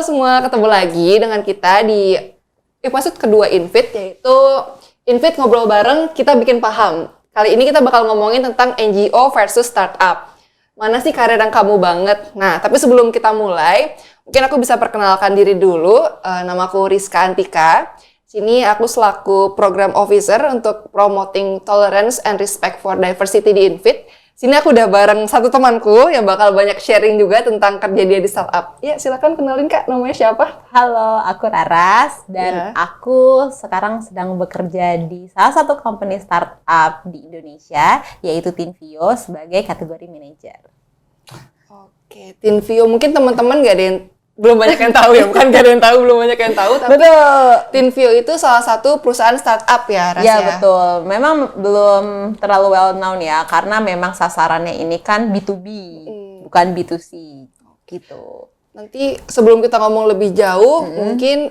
semua, ketemu lagi dengan kita di episode kedua Invit, yaitu Invit ngobrol bareng, kita bikin paham. Kali ini kita bakal ngomongin tentang NGO versus startup. Mana sih karir yang kamu banget? Nah, tapi sebelum kita mulai, mungkin aku bisa perkenalkan diri dulu. Namaku Rizka Antika. Sini aku selaku Program Officer untuk Promoting Tolerance and Respect for Diversity di Invit. Sini aku udah bareng satu temanku yang bakal banyak sharing juga tentang kerja dia di startup. Ya, silakan kenalin Kak, namanya siapa? Halo, aku Raras dan aku sekarang sedang bekerja di salah satu company startup di Indonesia, yaitu Tinvio sebagai kategori manager. Oke, Tinvio mungkin teman-teman gak ada yang belum banyak yang tahu ya, bukan gak ada yang tahu, belum banyak yang tahu, tapi betul. Tinvio itu salah satu perusahaan startup ya, Ras ya? Betul. Memang belum terlalu well known ya, karena memang sasarannya ini kan B2B, bukan B2C, gitu. Nanti sebelum kita ngomong lebih jauh, mungkin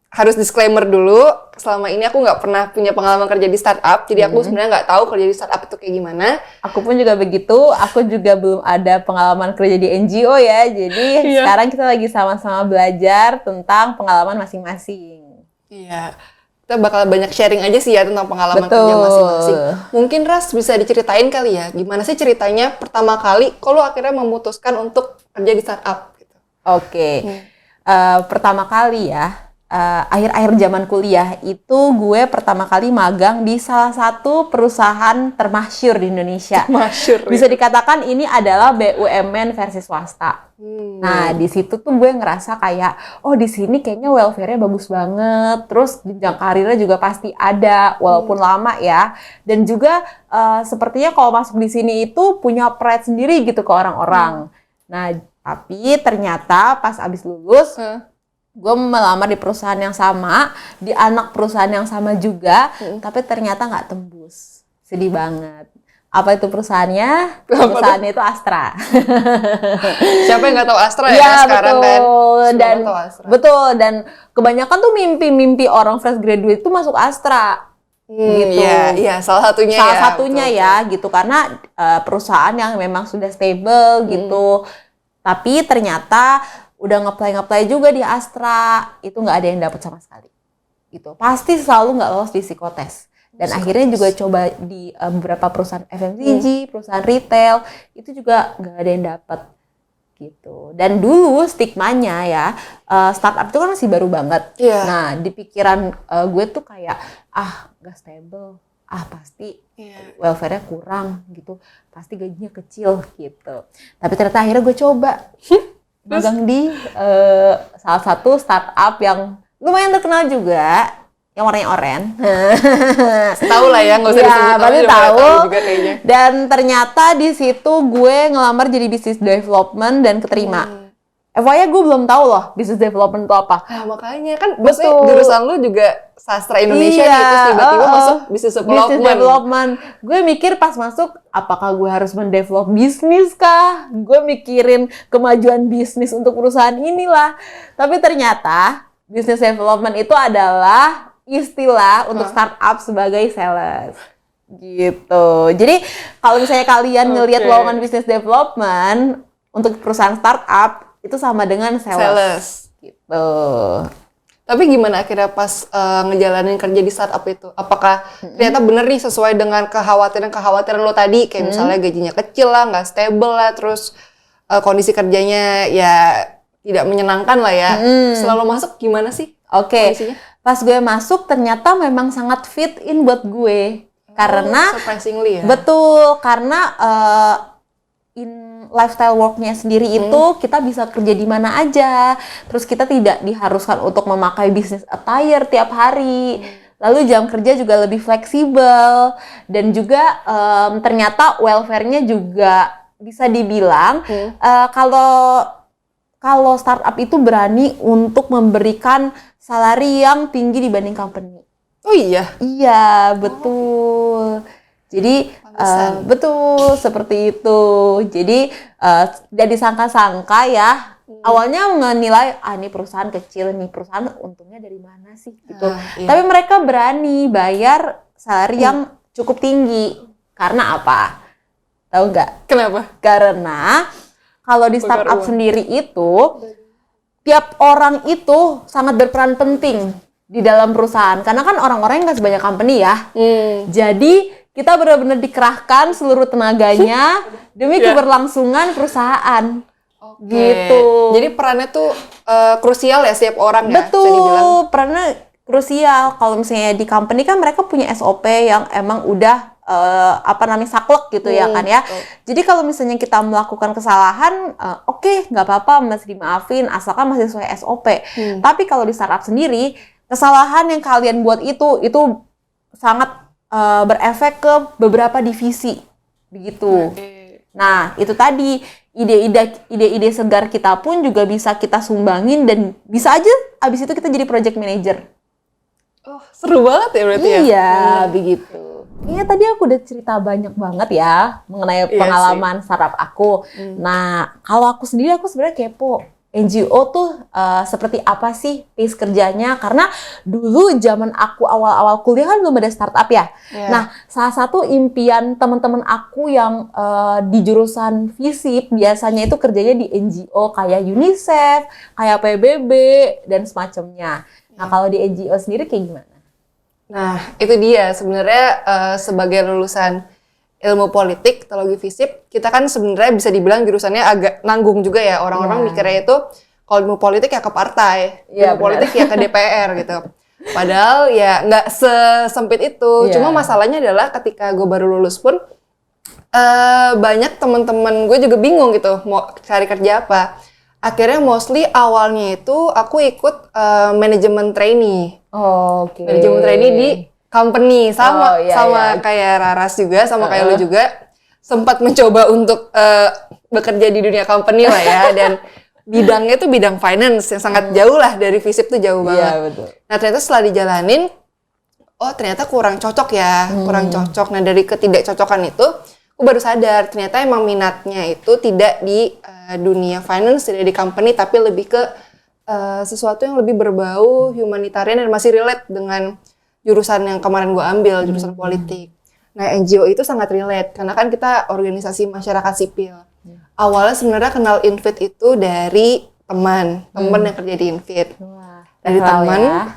harus disclaimer dulu, selama ini aku nggak pernah punya pengalaman kerja di startup, jadi aku sebenarnya nggak tahu kerja di startup itu kayak gimana. Aku pun juga begitu, aku juga belum ada pengalaman kerja di NGO ya, jadi sekarang kita lagi sama-sama belajar tentang pengalaman masing-masing. Iya, kita bakal banyak sharing aja sih ya tentang pengalaman kerja masing-masing. Mungkin Ras bisa diceritain kali ya, gimana sih ceritanya pertama kali kalau akhirnya memutuskan untuk kerja di startup? Gitu. Oke. Pertama kali ya, akhir-akhir zaman kuliah itu gue pertama kali magang di salah satu perusahaan termasyhur di Indonesia. Masyhur. Bisa dikatakan ini adalah BUMN versi swasta. Nah, di situ tuh gue ngerasa kayak, oh di sini kayaknya welfare-nya bagus banget. Terus jenjang karirnya juga pasti ada, walaupun lama ya. Dan juga sepertinya kalau masuk di sini itu punya pride sendiri gitu ke orang-orang. Nah, tapi ternyata pas abis lulus, gue melamar di perusahaan yang sama, di anak perusahaan yang sama juga, tapi ternyata nggak tembus. Sedih banget. Apa itu perusahaannya? Perusahaannya itu Astra. Siapa yang nggak tahu Astra ya sekarang kan? Betul, dan kebanyakan tuh mimpi orang fresh graduate itu masuk Astra. Gitu. Iya, salah satunya ya, gitu, karena perusahaan yang memang sudah stable gitu. Tapi ternyata udah nge-apply juga di Astra, itu nggak ada yang dapat sama sekali. Gitu. Pasti selalu nggak lolos di psikotes. Dan akhirnya juga coba di beberapa perusahaan FMCG, perusahaan retail, itu juga nggak ada yang dapat. Gitu. Dan dulu stigmanya ya, startup itu kan masih baru banget. Nah, di pikiran gue tuh kayak, nggak stable. Pasti welfare-nya kurang gitu. Pasti gajinya kecil gitu. Tapi ternyata akhirnya gue coba. Magang di salah satu startup yang lumayan terkenal juga, yang warnanya oranye. Tahu lah ya, nggak usah disebut pasti tahu. Juga kayaknya. Dan ternyata di situ gue ngelamar jadi business development dan keterima. FYI gue belum tahu loh business development itu apa. Nah, makanya kan maksudnya jurusan lu juga sastra Indonesia nih, terus tiba-tiba masuk business development. Gue mikir pas masuk, apakah gue harus mendevelop bisnis kah? Gue mikirin kemajuan bisnis untuk perusahaan inilah. Tapi ternyata business development itu adalah istilah untuk startup sebagai sales. Gitu. Jadi kalau misalnya kalian ngelihat lowongan business development untuk perusahaan startup, itu sama dengan sales. Gitu. Tapi gimana akhirnya pas ngejalanin kerja di startup itu? Apakah ternyata bener nih sesuai dengan kekhawatiran lo tadi? Kayak misalnya gajinya kecil lah, nggak stable lah, terus kondisi kerjanya ya tidak menyenangkan lah ya. Setelah lo masuk gimana sih kondisinya? Pas gue masuk ternyata memang sangat fit in buat gue. Karena surprisingly ya? Betul, karena lifestyle work-nya sendiri itu kita bisa kerja di mana aja. Terus kita tidak diharuskan untuk memakai business attire tiap hari. Lalu jam kerja juga lebih fleksibel. Dan juga ternyata welfare-nya juga bisa dibilang kalau startup itu berani untuk memberikan salary yang tinggi dibanding company. Oh iya? Iya, betul. Jadi betul seperti itu. Jadi tidak disangka-sangka ya. Awalnya menilai ini perusahaan kecil, nih perusahaan untungnya dari mana sih gitu. Tapi mereka berani bayar salary yang cukup tinggi. Karena apa? Tahu nggak? Kenapa? Karena kalau di startup sendiri itu tiap orang itu sangat berperan penting di dalam perusahaan. Karena kan orang-orang nggak sebanyak company ya. Jadi kita benar-benar dikerahkan seluruh tenaganya demi keberlangsungan perusahaan. Gitu. Jadi perannya tuh krusial ya setiap orang ya. Bisa dibilang. Betul, perannya krusial. Kalau misalnya di company kan mereka punya SOP yang emang udah saklek gitu ya kan ya. Jadi kalau misalnya kita melakukan kesalahan, oke, nggak apa-apa, masih dimaafin asalkan masih sesuai SOP. Tapi kalau di startup sendiri, kesalahan yang kalian buat itu sangat berefek ke beberapa divisi begitu. Nah, itu tadi ide-ide segar kita pun juga bisa kita sumbangin dan bisa aja abis itu kita jadi project manager. Oh, seru banget ya berarti ya? Iya, begitu. Kayaknya tadi aku udah cerita banyak banget ya mengenai pengalaman startup aku. Nah, kalau aku sendiri, aku sebenarnya kepo. NGO tuh seperti apa sih pace kerjanya? Karena dulu zaman aku awal-awal kuliah kan belum ada startup ya. Nah, salah satu impian teman-teman aku yang di jurusan FISIP biasanya itu kerjanya di NGO kayak UNICEF, kayak PBB, dan semacamnya. Nah, kalau di NGO sendiri kayak gimana? Nah, itu dia sebenarnya sebagai lulusan ilmu politik, teknologi FISIP, kita kan sebenarnya bisa dibilang jurusannya agak nanggung juga ya. Orang-orang mikirnya itu kalau ilmu politik ya ke partai, ilmu politik ya ke DPR gitu. Padahal ya nggak sesempit itu. Cuma masalahnya adalah ketika gue baru lulus pun banyak teman-teman gue juga bingung gitu mau cari kerja apa. Akhirnya mostly awalnya itu aku ikut manajemen trainee. Manajemen trainee di company sama kayak Raras juga, sama kayak lu juga sempat mencoba untuk bekerja di dunia company lah ya, dan bidangnya tuh bidang finance yang sangat jauh lah dari FISIP tuh jauh banget. Betul. Nah ternyata setelah dijalanin, oh ternyata kurang cocok ya, kurang cocok. Nah dari ketidakcocokan itu, aku baru sadar ternyata emang minatnya itu tidak di dunia finance, tidak di company, tapi lebih ke sesuatu yang lebih berbau humanitarian dan masih relate dengan jurusan yang kemarin gue ambil, jurusan politik. Nah, NGO itu sangat relate, karena kan kita organisasi masyarakat sipil. Awalnya sebenarnya kenal Invit itu dari teman yang kerja di Invit. Dari teman,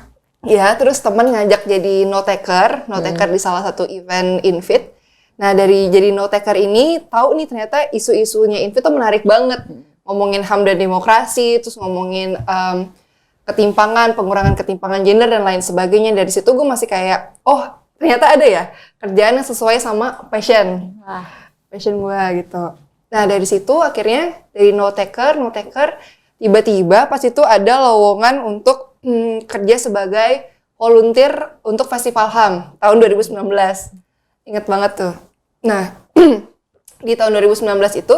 terus teman ngajak jadi note-taker di salah satu event Invit. Nah, dari jadi note-taker ini, tahu nih ternyata isu-isunya Invit tuh menarik banget. Ngomongin HAM dan demokrasi, terus ngomongin ketimpangan, pengurangan ketimpangan gender dan lain sebagainya. Dari situ gue masih kayak, oh ternyata ada ya kerjaan yang sesuai sama passion gue gitu. Nah dari situ akhirnya dari note-taker, tiba-tiba pas itu ada lowongan untuk kerja sebagai volunteer untuk Festival HAM tahun 2019. Ingat banget tuh. Nah di tahun 2019 itu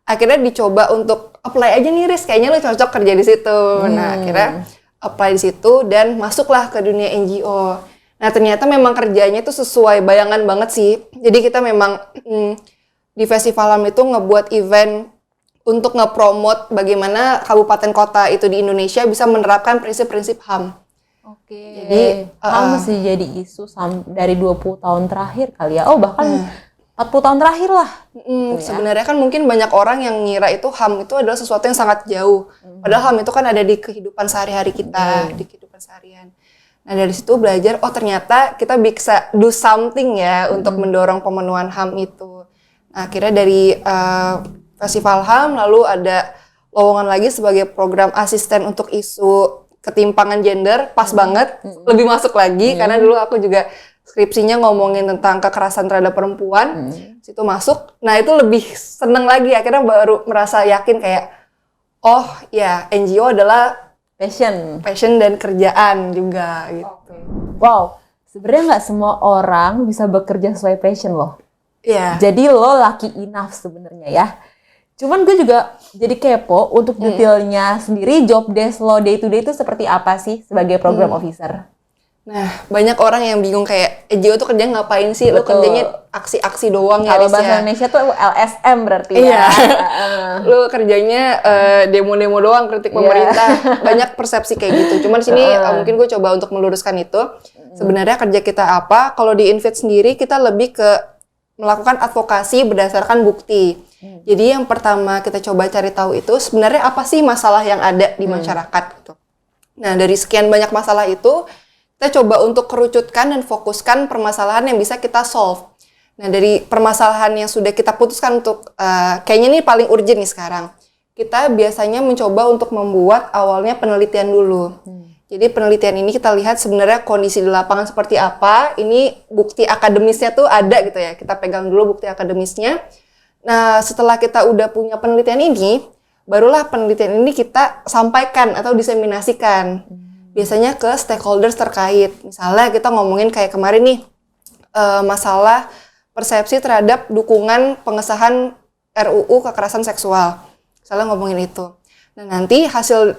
akhirnya dicoba untuk apply aja nih Riz, kayaknya lo cocok kerja di situ. Nah akhirnya apply di situ dan masuklah ke dunia NGO. Nah ternyata memang kerjanya itu sesuai bayangan banget sih. Jadi kita memang di Festival HAM itu ngebuat event untuk ngepromot bagaimana kabupaten kota itu di Indonesia bisa menerapkan prinsip-prinsip HAM. Jadi HAM masih jadi isu dari 20 tahun terakhir kali ya. Oh bahkan 40 tahun terakhir lah. Sebenarnya kan mungkin banyak orang yang ngira itu HAM itu adalah sesuatu yang sangat jauh. Padahal HAM itu kan ada di kehidupan sehari-hari kita, di kehidupan seharian. Nah dari situ belajar, oh ternyata kita bisa do something ya untuk mendorong pemenuhan HAM itu. Nah akhirnya dari Festival HAM lalu ada lowongan lagi sebagai program asisten untuk isu ketimpangan gender, pas banget, lebih masuk lagi karena dulu aku juga skripsinya ngomongin tentang kekerasan terhadap perempuan, situ masuk. Nah itu lebih seneng lagi, akhirnya baru merasa yakin kayak, oh ya NGO adalah passion dan kerjaan juga gitu. Wow, sebenarnya nggak semua orang bisa bekerja sesuai passion loh. Iya. Jadi lo lucky enough sebenarnya ya. Cuman gue juga jadi kepo untuk detailnya sendiri, job desk lo day to day itu seperti apa sih sebagai program officer? Nah, banyak orang yang bingung kayak NGO tuh kerja ngapain sih? Lo kerjanya aksi-aksi doang ya, kalau bahasa Indonesia tuh LSM berarti ya. Lo kerjanya demo-demo doang, kritik pemerintah. Banyak persepsi kayak gitu. Cuman sini mungkin gue coba untuk meluruskan itu. Sebenarnya kerja kita apa? Kalau di Invit sendiri kita lebih ke melakukan advokasi berdasarkan bukti. Jadi yang pertama kita coba cari tahu itu sebenarnya apa sih masalah yang ada di masyarakat gitu. Nah, dari sekian banyak masalah itu kita coba untuk kerucutkan dan fokuskan permasalahan yang bisa kita solve. Nah, dari permasalahan yang sudah kita putuskan untuk kayaknya ini paling urgent nih sekarang. Kita biasanya mencoba untuk membuat awalnya penelitian dulu. Jadi penelitian ini kita lihat sebenarnya kondisi di lapangan seperti apa. Ini bukti akademisnya tuh ada gitu ya. Kita pegang dulu bukti akademisnya. Nah, setelah kita udah punya penelitian ini, barulah penelitian ini kita sampaikan atau diseminasikan. Biasanya ke stakeholders terkait. Misalnya kita ngomongin kayak kemarin nih, masalah persepsi terhadap dukungan pengesahan RUU kekerasan seksual. Misalnya ngomongin itu. Nah, nanti hasil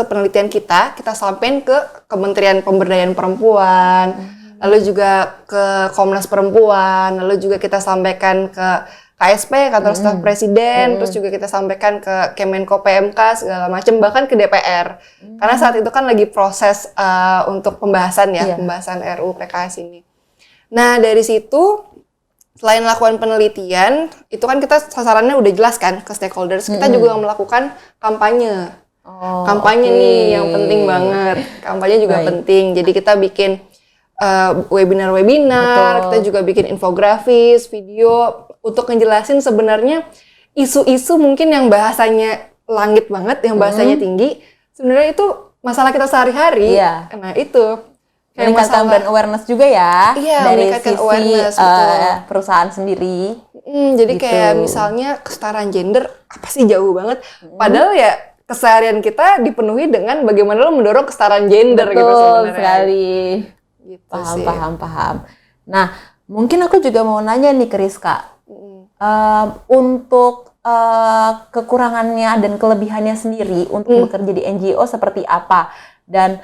penelitian kita sampein ke Kementerian Pemberdayaan Perempuan, lalu juga ke Komnas Perempuan, lalu juga kita sampaikan ke KSP, Kantor Staf Presiden, terus juga kita sampaikan ke Kemenko PMK, segala macam, bahkan ke DPR. Karena saat itu kan lagi proses untuk pembahasan pembahasan RUU PKS ini. Nah, dari situ, selain melakukan penelitian, itu kan kita sasarannya udah jelas kan ke stakeholders. Kita juga melakukan kampanye. Kampanye nih yang penting banget. Kampanye juga penting. Jadi kita bikin webinar-webinar, kita juga bikin infografis, video untuk ngejelasin sebenarnya isu-isu mungkin yang bahasanya langit banget, yang bahasanya tinggi. Sebenarnya itu masalah kita sehari-hari. Nah, itu kayak meningkatkan brand awareness juga ya, dari sisi awareness, perusahaan sendiri. Jadi gitu. Kayak misalnya kesetaraan gender, apa sih jauh banget. Padahal ya keseharian kita dipenuhi dengan bagaimana lo mendorong kesetaraan gender. Betul, gitu sebenarnya. Sekali. Gitu Paham. Nah, mungkin aku juga mau nanya nih ke Rizka. Untuk kekurangannya dan kelebihannya sendiri untuk bekerja di NGO seperti apa? Dan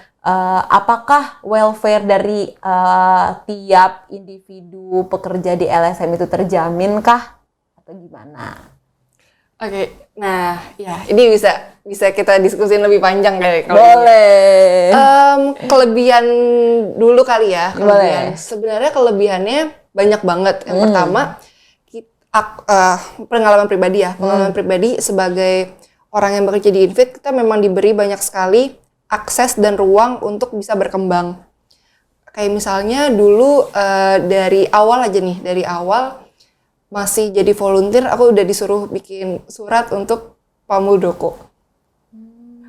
apakah welfare dari tiap individu pekerja di LSM itu terjamin kah? Atau gimana? Oke, nah ya ini bisa kita diskusin lebih panjang kayak kalau boleh. Kelebihan dulu kali ya. Kelebihan. Sebenarnya kelebihannya banyak banget. Yang pertama, pengalaman pribadi ya. Pengalaman pribadi sebagai orang yang bekerja di Invit, kita memang diberi banyak sekali akses dan ruang untuk bisa berkembang. Kayak misalnya dulu dari awal masih jadi volunteer, aku udah disuruh bikin surat untuk Pak Muldoko.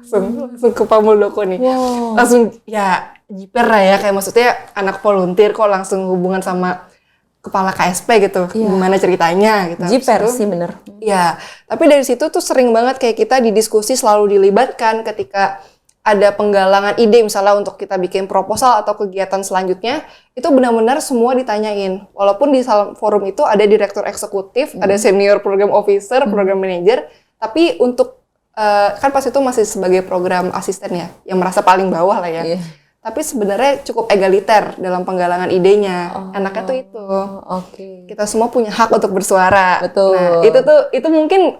Langsung ke Pak Muldoko nih. Wow. Langsung ya jiper lah ya, kayak maksudnya anak volunteer kok langsung hubungan sama kepala KSP gitu. Gimana ceritanya gitu. Jiper sih bener. Ya, tapi dari situ tuh sering banget kayak kita di diskusi selalu dilibatkan ketika ada penggalangan ide misalnya untuk kita bikin proposal atau kegiatan selanjutnya, itu benar-benar semua ditanyain. Walaupun di forum itu ada direktur eksekutif, ada senior program officer, program manager, tapi untuk kan pas itu masih sebagai program asisten ya, yang merasa paling bawah lah ya. Tapi sebenarnya cukup egaliter dalam penggalangan idenya. Enaknya tuh itu. Kita semua punya hak untuk bersuara. Betul. Nah, itu mungkin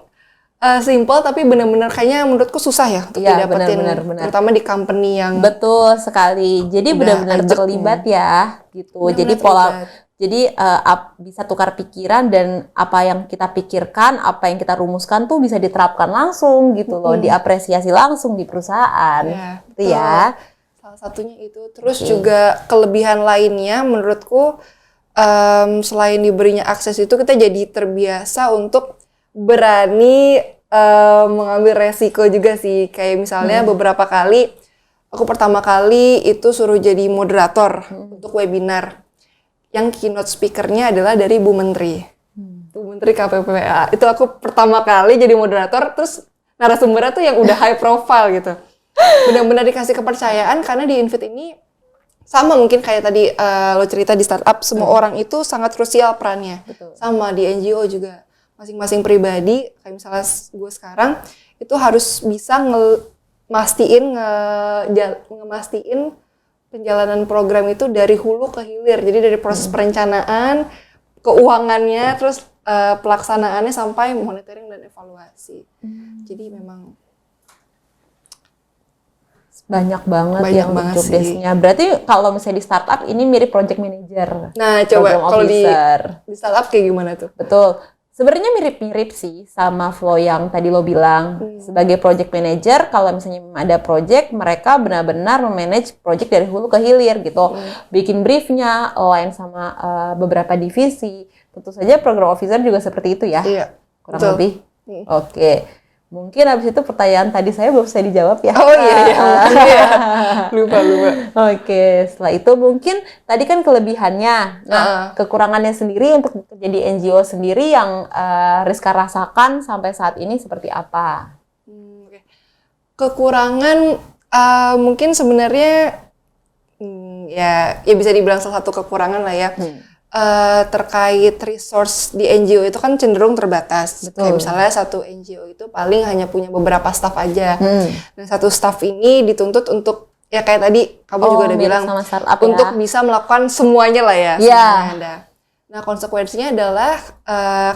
simple tapi benar-benar kayaknya menurutku susah ya untuk didapetin, benar. terutama di company yang betul sekali. Jadi benar-benar terlibat ya, gitu. Jadi bisa tukar pikiran dan apa yang kita pikirkan, apa yang kita rumuskan tuh bisa diterapkan langsung gitu loh, diapresiasi langsung di perusahaan. Gitu ya. Salah satunya itu. Terus juga kelebihan lainnya menurutku selain diberinya akses itu kita jadi terbiasa untuk berani mengambil resiko juga sih. Kayak misalnya beberapa kali, aku pertama kali itu suruh jadi moderator untuk webinar. Yang keynote speaker-nya adalah dari Bu Menteri. Bu Menteri KPPA. Itu aku pertama kali jadi moderator, terus narasumbernya tuh yang udah high profile gitu. Benar-benar dikasih kepercayaan karena di Invit ini sama mungkin kayak tadi lo cerita di startup, semua orang itu sangat krusial perannya. Betul. Sama di NGO juga. Masing-masing pribadi, kayak misalnya gue sekarang, itu harus bisa ngemastiin penjalanan program itu dari hulu ke hilir. Jadi dari proses perencanaan, keuangannya, terus pelaksanaannya sampai monitoring dan evaluasi. Jadi memang Banyak banget Banyak yang banget job sih. desk-nya. Berarti kalau misalnya di startup ini mirip project manager. Nah, coba Program kalau officer. di startup kayak gimana tuh? Betul. Sebenarnya mirip-mirip sih sama flow yang tadi lo bilang. Sebagai project manager, kalau misalnya ada project, mereka benar-benar memanage project dari hulu ke hilir gitu. Bikin briefnya, align sama beberapa divisi. Tentu saja program officer juga seperti itu ya. Iya. Kurang Betul. lebih. Oke. Mungkin habis itu pertanyaan tadi saya belum bisa dijawab ya. Oh iya, mungkin ya. Lupa. Oke, setelah itu mungkin tadi kan kelebihannya. Nah, kekurangannya sendiri untuk bekerja di NGO sendiri yang Rizka rasakan sampai saat ini seperti apa? Oke. Kekurangan mungkin sebenarnya ya bisa dibilang salah satu kekurangan lah ya. Terkait resource di NGO itu kan cenderung terbatas. Betul. Kayak misalnya satu NGO itu paling hanya punya beberapa staff aja. Dan satu staff ini dituntut untuk ya kayak tadi kamu juga udah mirip bilang sama startup untuk ya. bisa melakukan semuanya lah ya. Iya. Semuanya ada. Nah, konsekuensinya adalah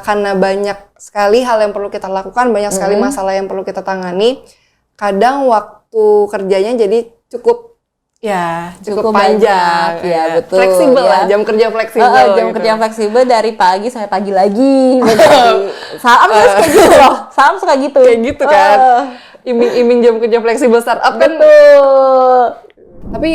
karena banyak sekali hal yang perlu kita lakukan, banyak sekali masalah yang perlu kita tangani. Kadang waktu kerjanya jadi cukup panjang. banyak, ya, betul, Fleksibel ya. lah, jam kerja fleksibel. Jam gitu. kerja fleksibel dari pagi sampai pagi lagi. Saham suka gitu loh. Saham suka gitu. Kayak gitu kan. Iming-iming jam kerja fleksibel startup kan. Betul. Tapi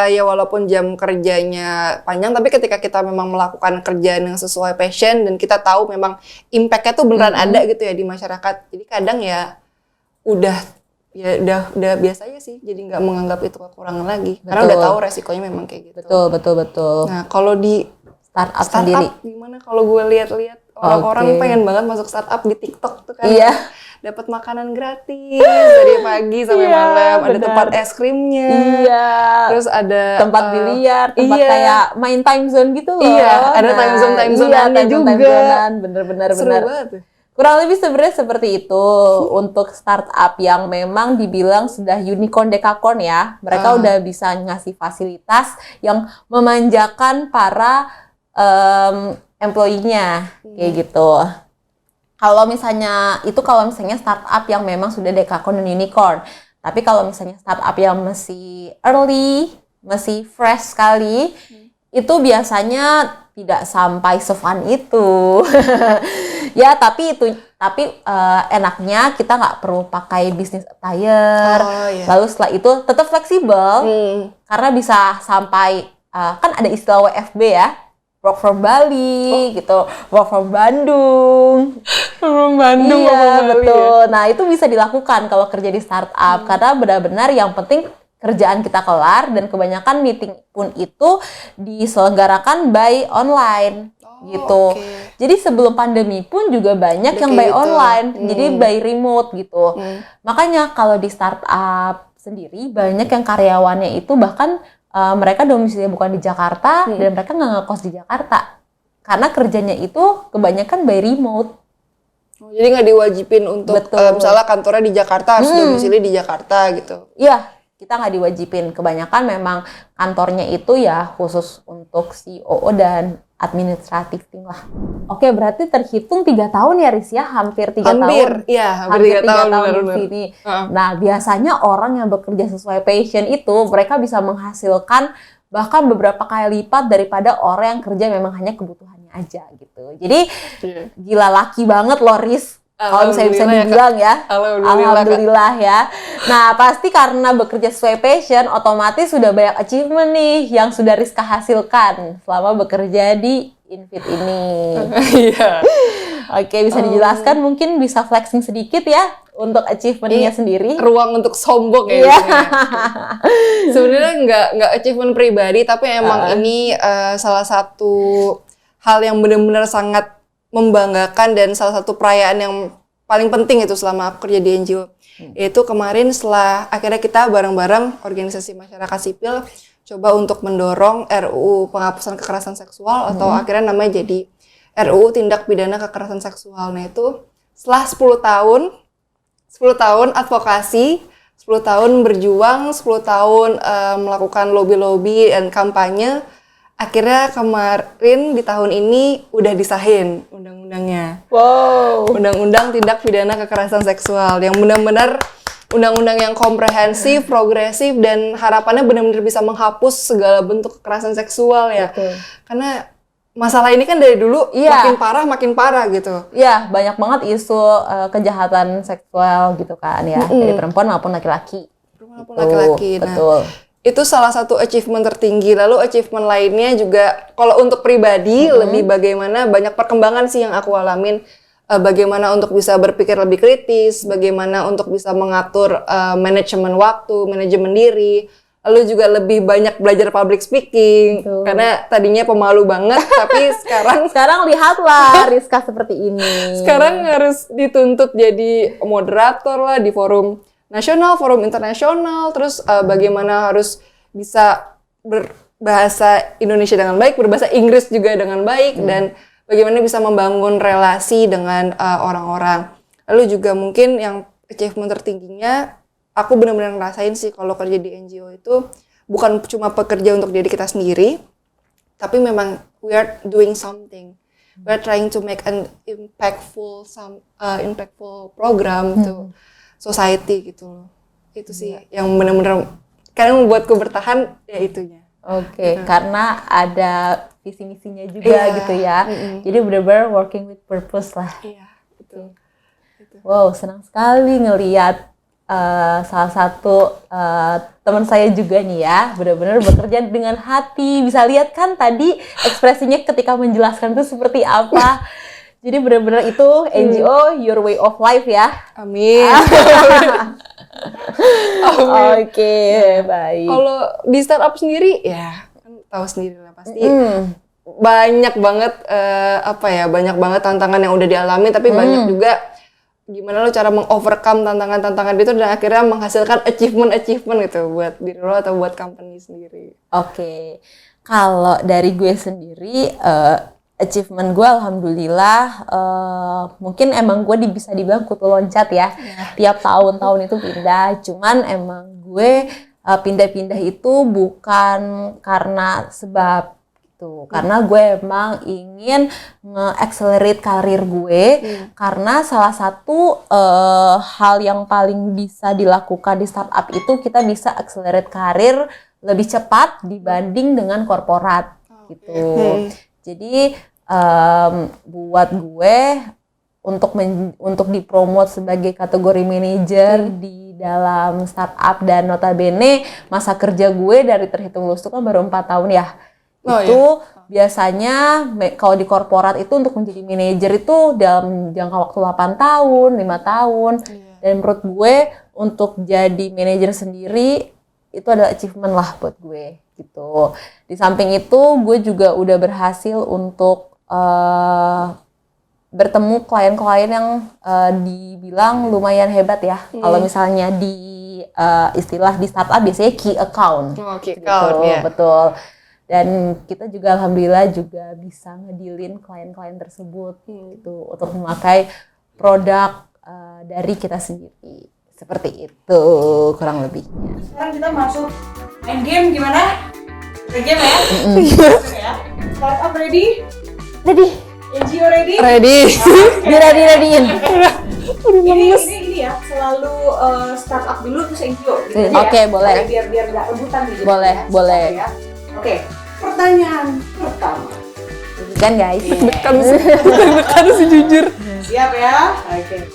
ya walaupun jam kerjanya panjang, tapi ketika kita memang melakukan kerjaan yang sesuai passion dan kita tahu memang impact-nya tuh beneran ada gitu ya di masyarakat. Jadi kadang ya udah biasa aja sih, jadi nggak menganggap itu kekurangan lagi. Karena udah tahu resikonya memang kayak gitu. Betul. Nah, kalau di Startup startup sendiri. gimana? Kalau gue lihat-lihat orang-orang pengen banget masuk startup di TikTok tuh kan. Iya. Dapat makanan gratis dari pagi sampai malam, ada benar. tempat es krimnya. Iya. Terus ada tempat biliar, tempat iya. kayak main time zone gitu loh. Iya, ada time zone-nya juga. Bener-bener. Seru banget tuh. Kurang lebih sebenarnya seperti itu untuk startup yang memang dibilang sudah unicorn dekakorn ya. Mereka udah bisa ngasih fasilitas yang memanjakan para employee-nya kayak gitu. Kalau misalnya startup yang memang sudah dekakorn dan unicorn. Tapi kalau misalnya startup yang masih early, masih fresh sekali, itu biasanya tidak sampai se-fun itu. Ya, tapi enaknya kita nggak perlu pakai business attire. Lalu setelah itu tetap fleksibel karena bisa sampai kan ada istilah WFB ya, work from Bali gitu, work from Bandung. Iya, betul. Ya? Nah, itu bisa dilakukan kalau kerja di startup karena benar-benar yang penting kerjaan kita kelar dan kebanyakan meeting pun itu diselenggarakan by online gitu. Jadi sebelum pandemi pun juga banyak yang by online, jadi by remote gitu. Makanya kalau di startup sendiri banyak yang karyawannya itu bahkan mereka domisilinya bukan di Jakarta dan mereka nggak ngekos di Jakarta karena kerjanya itu kebanyakan by remote. Jadi nggak diwajibin untuk misalnya kantornya di Jakarta harus domisili di Jakarta gitu. Iya. Kita nggak diwajibin. Kebanyakan memang kantornya itu ya khusus untuk COO dan administratif tim lah. Oke, berarti terhitung 3 tahun ya Riz ya? Hampir 3 tahun. Iya, hampir 3 tahun di sini. Nah, biasanya orang yang bekerja sesuai passion itu mereka bisa menghasilkan bahkan beberapa kali lipat daripada orang yang kerja memang hanya kebutuhannya aja gitu. Jadi gila laki banget loh Riz. Kalau misalnya bisa dibilang ya, Alhamdulillah ya. Nah, pasti karena bekerja sesuai passion, otomatis sudah banyak achievement nih yang sudah Rizka hasilkan selama bekerja di Invit ini. Iya. Oke, bisa dijelaskan mungkin bisa flexing sedikit ya untuk achievement-nya sendiri. Ruang untuk sombong ya. Sebenarnya nggak achievement pribadi, tapi emang ini salah satu hal yang benar-benar sangat membanggakan dan salah satu perayaan yang paling penting itu selama aku kerja di NGO. Yaitu kemarin setelah akhirnya kita bareng-bareng organisasi masyarakat sipil coba untuk mendorong RUU penghapusan kekerasan seksual atau akhirnya namanya jadi RUU tindak pidana kekerasan seksual. Nah itu setelah 10 tahun advokasi, 10 tahun berjuang, 10 tahun melakukan lobby-lobby dan kampanye, akhirnya kemarin di tahun ini udah disahin undang-undangnya. Wow. Undang-undang tindak pidana kekerasan seksual yang benar-benar undang-undang yang komprehensif, progresif, dan harapannya benar-benar bisa menghapus segala bentuk kekerasan seksual ya. Betul. Karena masalah ini kan dari dulu makin parah gitu. Iya, banyak banget isu kejahatan seksual gitu kan ya, dari perempuan maupun laki-laki. Maupun laki-laki. Nah, betul. Itu salah satu achievement tertinggi. Lalu achievement lainnya juga kalau untuk pribadi lebih bagaimana banyak perkembangan sih yang aku alamin. Bagaimana untuk bisa berpikir lebih kritis, bagaimana untuk bisa mengatur manajemen waktu, manajemen diri, lalu juga lebih banyak belajar public speaking. Betul. Karena tadinya pemalu banget, tapi sekarang lihatlah Rizka seperti ini. Sekarang harus dituntut jadi moderator lah di forum nasional, forum internasional, terus bagaimana harus bisa berbahasa Indonesia dengan baik, berbahasa Inggris juga dengan baik, dan bagaimana bisa membangun relasi dengan orang-orang. Lalu juga mungkin yang achievement tertingginya, aku benar-benar ngerasain sih kalau kerja di NGO itu bukan cuma pekerja untuk diri kita sendiri, tapi memang we are doing something. We are trying to make an impactful program to society gitu loh. Itu sih yang benar-benar kadang membuatku bertahan ya itunya. Oke, karena ada visi misinya juga gitu ya. Jadi benar-benar working with purpose lah. Iya, betul. Wow, senang sekali ngelihat salah satu teman saya juga nih ya, benar-benar bekerja dengan hati. Bisa lihat kan tadi ekspresinya ketika menjelaskan itu seperti apa. Jadi benar-benar itu NGO your way of life ya. Amin. Oke, baik. Kalau di startup sendiri ya kan tahu sendiri lah pasti banyak banget banyak banget tantangan yang udah dialami, tapi banyak juga gimana lo cara mengovercome tantangan-tantangan itu dan akhirnya menghasilkan achievement gitu buat diri lo atau buat company sendiri. Oke. Kalau dari gue sendiri achievement gue alhamdulillah mungkin emang gue bisa dibilang kutu loncat ya. Tiap tahun itu pindah, cuman emang gue pindah-pindah itu bukan karena sebab gitu. Karena gue emang ingin nge-accelerate karir gue karena salah satu hal yang paling bisa dilakukan di startup itu kita bisa accelerate karir lebih cepat dibanding dengan korporat gitu. Jadi buat gue untuk dipromot sebagai kategori manajer di dalam startup, dan notabene masa kerja gue dari terhitung lulus itu kan baru 4 tahun ya. Biasanya kalau di korporat itu untuk menjadi manajer itu dalam jangka waktu 8 tahun, 5 tahun. Dan menurut gue untuk jadi manajer sendiri itu adalah achievement lah buat gue gitu. Di samping itu gue juga udah berhasil untuk bertemu klien-klien yang dibilang lumayan hebat ya. Kalau misalnya di istilah di startup biasanya key account. Key account ya. Betul. Dan kita juga alhamdulillah juga bisa ngedilin klien-klien tersebut gitu untuk memakai produk dari kita sendiri. Seperti itu kurang lebihnya. Sekarang kita masuk main game, gimana? Main game ya? Ya. Startup ready? Ready. NGO ready? Ready. Ready-readyin. Ini ya, selalu startup dulu terus NGO gitu aja Oke, ya? boleh. Biar nggak rebutan nih. Boleh, ya. boleh. Ya. Oke, pertanyaan pertama. Kan guys. Deg-degan sih jujur. Siap ya? Oke.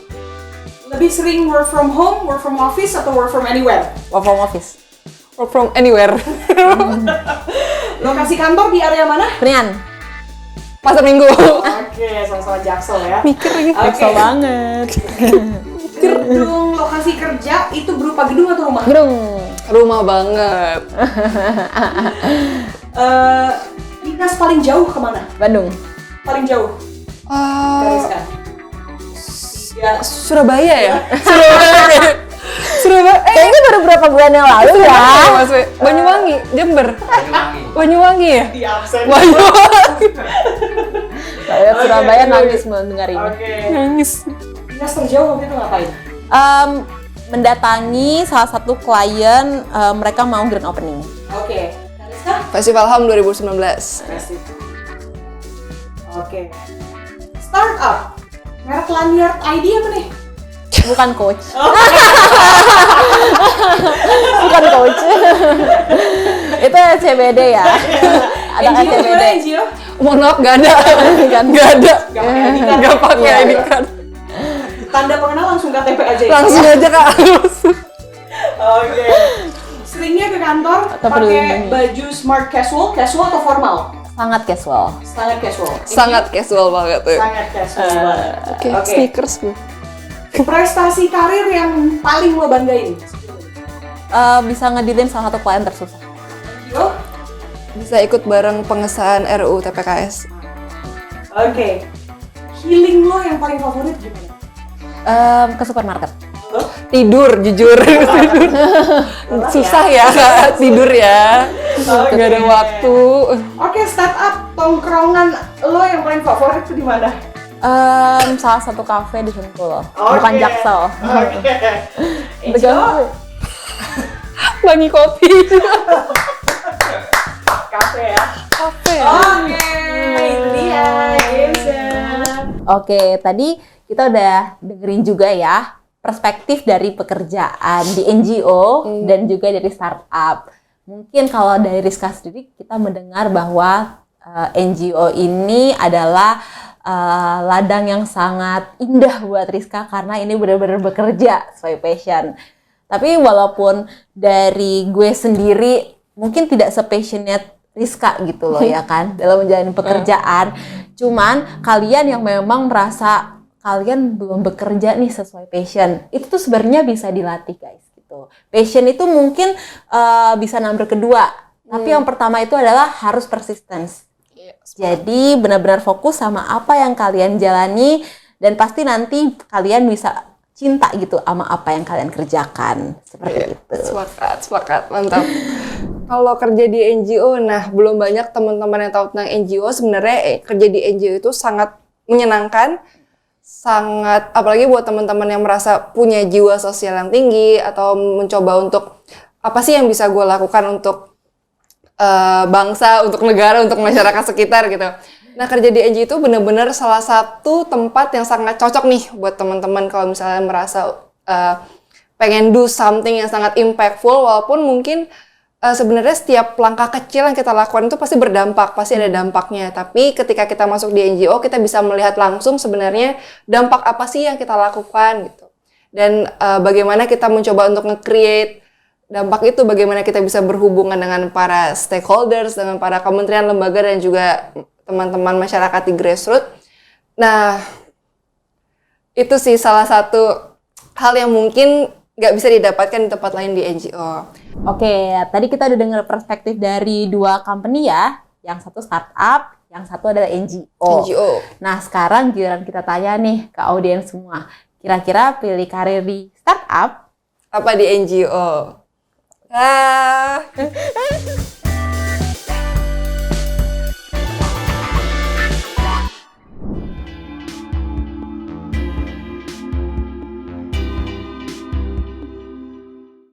Lebih sering work from home, work from office, atau work from anywhere? Work from office. Work from anywhere. Lokasi kantor di area mana? Kuningan. Pasar Minggu. Oke, sama-sama Jaksel ya. Mikir lagi. Oke. banget. Gedung lokasi kerja itu berupa gedung atau rumah? Gedung. Rumah banget. Dinas paling jauh kemana? Bandung. Paling jauh? Gariskan. Surabaya ya? Surabaya. Kayaknya baru berapa bulan yang lalu ya. Mas We. Banyuwangi, Jember. Banyuwangi ya? Di absen. Banyuwangi. Saya Surabaya nangis mendengar ini. Oke. Nangis. Dinas terjauh waktu itu ngapain? Mendatangi salah satu klien, mereka mau grand opening. Oke. Kariska? Festival HAM 2019. Oke. Startup. Merek lanyard ID apa nih? Bukan coach. Bukan coach. Itu CBD ya. Ada NGO CBD. gimana NGO? Mohon maaf, nggak ada. Nggak ada. Nggak pakai Iya, ID iya. card. Tanda pengenal langsung KTP aja ya? Langsung aja Kak. Oke. Seringnya ke kantor Atau pakai perlindungan. baju smart casual atau formal? Sangat casual. Sangat casual. Sangat casual banget tuh. Sangat casual. Oke, Oke. sneakers gue. Prestasi karir yang paling lo banggain? Bisa ngedilin salah satu klien tersusah. Yo. Bisa ikut bareng pengesahan RUU TPKS. Oke. Healing lo yang paling favorit gimana? Ke supermarket. Lo? Tidur, jujur. Susah ya Kak, tidur ya. Oke. Nggak ada waktu. Oke, startup tongkrongan lo yang paling favorit tuh di mana? Salah satu kafe di Sentul, bukan Oke. Jaksel. Oke. Tegang. Bangi kopi. Kafe ya. Kafe. Oke, itu dia gamesnya. Oke, tadi kita udah dengerin juga ya perspektif dari pekerjaan di NGO dan juga dari startup. Mungkin kalau dari Rizka sendiri kita mendengar bahwa NGO ini adalah ladang yang sangat indah buat Rizka karena ini benar-benar bekerja sesuai passion. Tapi walaupun dari gue sendiri mungkin tidak se-passionate Rizka gitu loh ya kan dalam menjalani pekerjaan. Cuman kalian yang memang merasa kalian belum bekerja nih sesuai passion, itu tuh sebenarnya bisa dilatih guys gitu. Passion itu mungkin bisa number kedua, tapi yang pertama itu adalah harus persistence. Jadi benar-benar fokus sama apa yang kalian jalani dan pasti nanti kalian bisa cinta gitu sama apa yang kalian kerjakan seperti itu. Sepakat, mantap. Kalau kerja di NGO, nah belum banyak teman-teman yang tahu tentang NGO. Sebenarnya kerja di NGO itu sangat menyenangkan, sangat apalagi buat teman-teman yang merasa punya jiwa sosial yang tinggi atau mencoba untuk apa sih yang bisa gue lakukan untuk bangsa, untuk negara, untuk masyarakat sekitar gitu. Nah kerja di NGO itu benar-benar salah satu tempat yang sangat cocok nih buat teman-teman kalau misalnya merasa pengen do something yang sangat impactful, walaupun mungkin sebenarnya setiap langkah kecil yang kita lakukan itu pasti berdampak, pasti ada dampaknya. Tapi ketika kita masuk di NGO, kita bisa melihat langsung sebenarnya dampak apa sih yang kita lakukan gitu. Dan bagaimana kita mencoba untuk nge-create dampak itu, bagaimana kita bisa berhubungan dengan para stakeholders, dengan para kementerian, lembaga, dan juga teman-teman masyarakat di grassroots. Nah, itu sih salah satu hal yang mungkin nggak bisa didapatkan di tempat lain di NGO. Oke, tadi kita udah dengar perspektif dari dua company ya. Yang satu startup, yang satu adalah NGO. NGO. Nah, sekarang giliran kita tanya nih ke audiens semua. Kira-kira pilih karir di startup Apa di NGO?